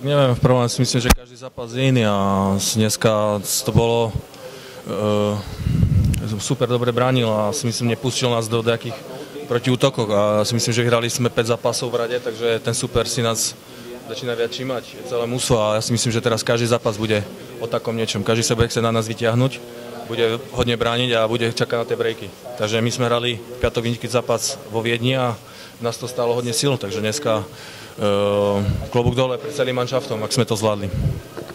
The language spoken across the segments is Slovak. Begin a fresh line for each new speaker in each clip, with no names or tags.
Tak neviem, v prvom si myslím, že každý zápas je iný a dneska to bolo super dobre bránil a si myslím, nepustil nás do nejakých protiútokov a si myslím, že hrali sme 5 zápasov v rade, takže ten super si nás začína viac všímať, celé mužstvo a ja si myslím, že teraz každý zápas bude o takom niečom. Každý sa bude chcieť na nás vytiahnuť, bude hodne brániť a bude čakať na tie breaky. Takže my sme hrali piatok vyniký zápas vo Viedni a nás to stálo hodne sil, takže dneska klobúk dole pre celým manšaftom, ak sme to zvládli.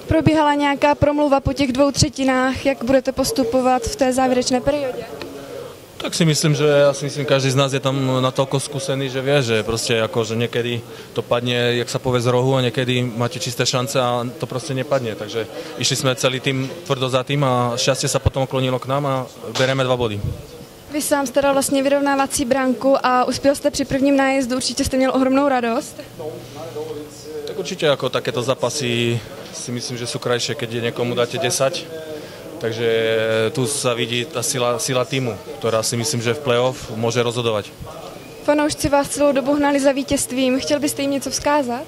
Probíhala nějaká promluva po těch 2/3, jak budete postupovat v té závěrečné periodě?
Tak si myslím, že každý z nás je tam natoľko skúsený, že vie, že proste že niekedy to padne, jak sa povie, z rohu a niekedy máte čisté šance a to proste nepadne. Takže išli sme celý tým tvrdo za tým a šťastie sa potom oklonilo k nám a bereme 2 body.
Vy sám jste dal vlastně vyrovnávací branku a uspěl jste při prvním nájezdu, určitě jste měl ohromnou radost.
Tak určite ako takéto zápasy si myslím, že sú krajšie, keď niekomu dáte 10. Takže tu sa vidí tá sila týmu, ktorá si myslím, že v play-off môže rozhodovať.
Fanoušci vás celou dobu hnali za vítězstvím, chtěl byste jim něco vzkázat?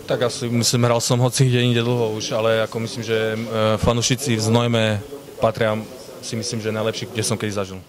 Tak asi myslím, hral som hoci kde inde dlho už, ale ako myslím, že fanúšici v Znojme patria si myslím, že najlepší, kde som kedy zažil.